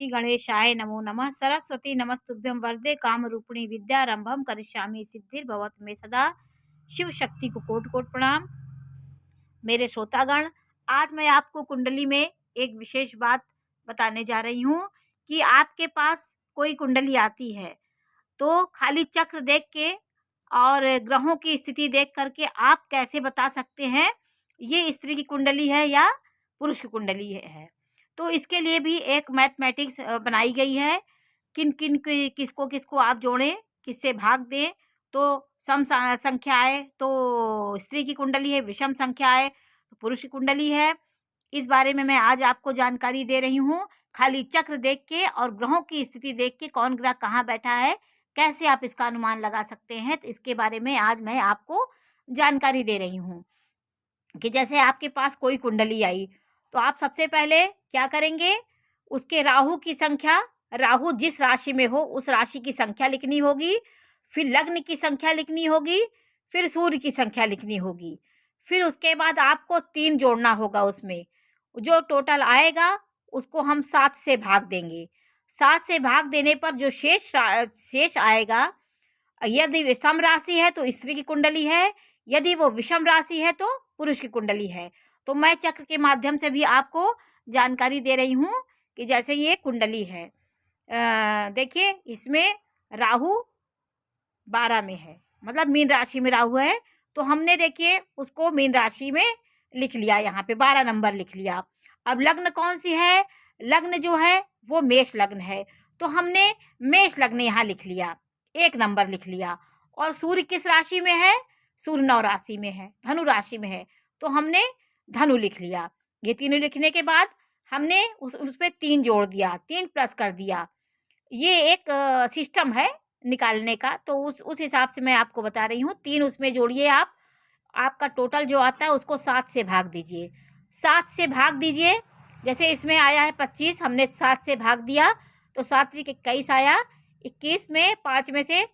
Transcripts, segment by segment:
श्री गणेशाय नमो नमः। सरस्वती नमस्तुभ्यं वरदे कामरूपिणी विद्यारंभम करिष्यामि सिद्धिर्भवतु मे सदा। शिव शक्ति को कोटि कोटि प्रणाम। मेरे श्रोतागण, आज मैं आपको कुंडली में एक विशेष बात बताने जा रही हूँ कि आपके पास कोई कुंडली आती है तो खाली चक्र देख के और ग्रहों की स्थिति देख करके आप कैसे बता सकते हैं ये स्त्री की कुंडली है या पुरुष की कुंडली है। तो इसके लिए भी एक मैथमेटिक्स बनाई गई है। किन किन किसको किसको आप जोड़ें, किससे भाग दें तो सम संख्या आए तो स्त्री की कुंडली है, विषम संख्या आए तो पुरुष की कुंडली है। इस बारे में मैं आज आपको जानकारी दे रही हूँ। खाली चक्र देख के और ग्रहों की स्थिति देख के कौन ग्रह कहाँ बैठा है, कैसे आप इसका अनुमान लगा सकते हैं, तो इसके बारे में आज मैं आपको जानकारी दे रही हूँ। कि जैसे आपके पास कोई कुंडली आई तो आप सबसे पहले क्या करेंगे, उसके राहु की संख्या, राहु जिस राशि में हो उस राशि की संख्या लिखनी होगी, फिर लग्न की संख्या लिखनी होगी, फिर सूर्य की संख्या लिखनी होगी। फिर उसके बाद आपको 3 जोड़ना होगा। उसमें जो टोटल आएगा उसको हम 7 से भाग देंगे। 7 से भाग देने पर जो शेष आएगा, यदि सम राशि है तो स्त्री की कुंडली है, यदि वो विषम राशि है तो पुरुष की कुंडली है। तो मैं चक्र के माध्यम से भी आपको जानकारी दे रही हूँ कि जैसे ये कुंडली है। देखिए, इसमें राहु 12 में है, मतलब मीन राशि में राहु है। तो हमने देखिए उसको मीन राशि में लिख लिया, यहाँ पे 12 नंबर लिख लिया। अब लग्न कौन सी है, लग्न जो है वो मेष लग्न है, तो हमने मेष लग्न यहाँ लिख लिया, 1 नंबर लिख लिया। और सूर्य किस राशि में है, सूर्य 9 राशि में है, धनु राशि में है, तो हमने धनु लिख लिया। ये तीनों लिखने के बाद हमने उस पर 3 जोड़ दिया, 3 प्लस कर दिया। ये एक सिस्टम है निकालने का, तो उस हिसाब से मैं आपको बता रही हूँ। 3 उसमें जोड़िए आप, आपका टोटल जो आता है उसको 7 से भाग दीजिए। 7 से भाग दीजिए, जैसे इसमें आया है 25, हमने 7 से भाग दिया तो 7 त्रिक 21 आया। 21 में 5 में से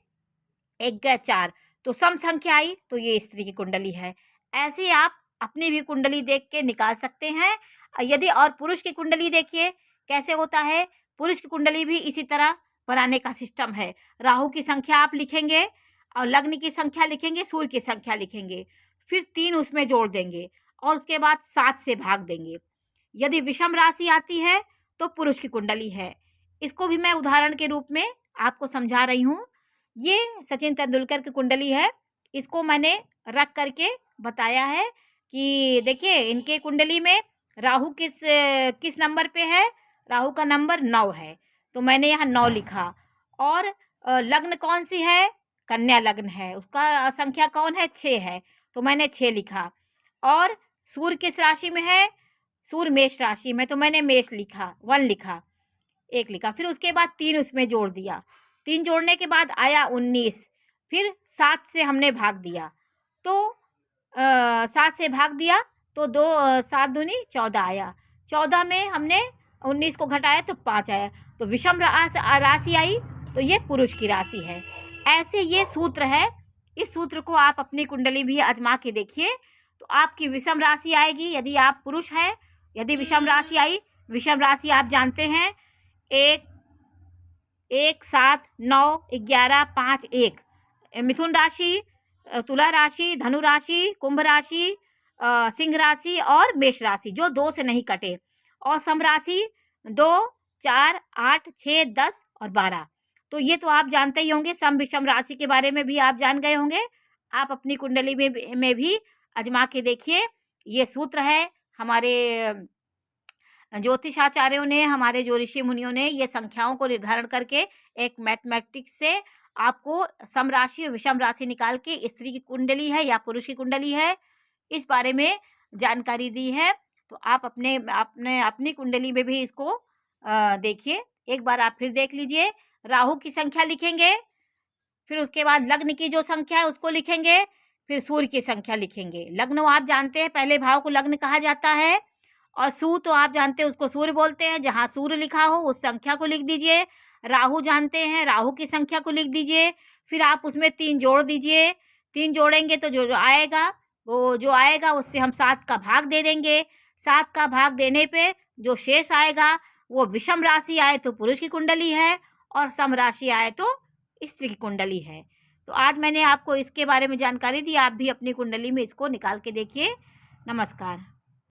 1 गया 4, तो सम संख्या आई, तो ये स्त्री की कुंडली है। ऐसे आप अपनी भी कुंडली देख के निकाल सकते हैं। यदि और पुरुष की कुंडली देखिए कैसे होता है, पुरुष की कुंडली भी इसी तरह बनाने का सिस्टम है। राहु की संख्या आप लिखेंगे और लग्न की संख्या लिखेंगे, सूर्य की संख्या लिखेंगे, फिर 3 उसमें जोड़ देंगे और उसके बाद 7 से भाग देंगे। यदि विषम राशि आती है तो पुरुष की कुंडली है। इसको भी मैं उदाहरण के रूप में आपको समझा रही हूँ। ये सचिन तेंदुलकर की कुंडली है, इसको मैंने रख करके बताया है कि देखिए इनके कुंडली में राहु किस नंबर पे है, राहु का नंबर 9 है, तो मैंने यहाँ 9 लिखा। और लग्न कौन सी है, कन्या लग्न है, उसका संख्या कौन है, 6 है, तो मैंने 6 लिखा। और सूर्य किस राशि में है, सूर्य मेष राशि में, तो मैंने मेष लिखा, 1 लिखा, 1 लिखा। फिर उसके बाद 3 उसमें जोड़ दिया, 3 जोड़ने के बाद आया 19, फिर 7 से हमने भाग दिया, तो 7 से भाग दिया तो 2 7 दूनी 14 आया। 14 में हमने 19 को घटाया तो 5 आया, तो विषम राशि आई, तो ये पुरुष की राशि है। ऐसे ये सूत्र है, इस सूत्र को आप अपनी कुंडली भी आजमा के देखिए तो आपकी विषम राशि आएगी। यदि आप पुरुष हैं, यदि विषम राशि आई, विषम राशि आप जानते हैं 1 1 7 9 11 5 1, मिथुन राशि, तुला राशि, धनु राशि, कुंभ राशि, सिंह राशि और मेष राशि, जो 2 से नहीं कटे। और सम राशि 2 4 8 6 10 और 12, तो ये तो आप जानते ही होंगे। सम विषम राशि के बारे में भी आप जान गए होंगे। आप अपनी कुंडली में भी आजमा के देखिए। ये सूत्र है हमारे ज्योतिषाचार्यों ने, हमारे जो ऋषि मुनियों ने ये संख्याओं को निर्धारण करके एक मैथमेटिक्स से आपको सम राशि और विषम राशि निकाल के स्त्री की कुंडली है या पुरुष की कुंडली है, इस बारे में जानकारी दी है। तो आप अपनी कुंडली में भी इसको देखिए। एक बार आप फिर देख लीजिए। राहु की संख्या लिखेंगे, फिर उसके बाद लग्न की जो संख्या है उसको लिखेंगे, फिर सूर्य की संख्या लिखेंगे। लग्न आप जानते हैं, पहले भाव को लग्न कहा जाता है, और सू तो आप जानते हैं उसको सूर्य बोलते हैं। जहाँ सूर्य लिखा हो उस संख्या को लिख दीजिए। राहु जानते हैं, राहु की संख्या को लिख दीजिए। फिर आप उसमें 3 जोड़ दीजिए। 3 जोड़ेंगे तो जो आएगा उससे हम 7 का भाग दे देंगे। 7 का भाग देने पे जो शेष आएगा वो विषम राशि आए तो पुरुष की कुंडली है और सम राशि आए तो स्त्री की कुंडली है। तो आज मैंने आपको इसके बारे में जानकारी दी, आप भी अपनी कुंडली में इसको निकाल के देखिए। नमस्कार।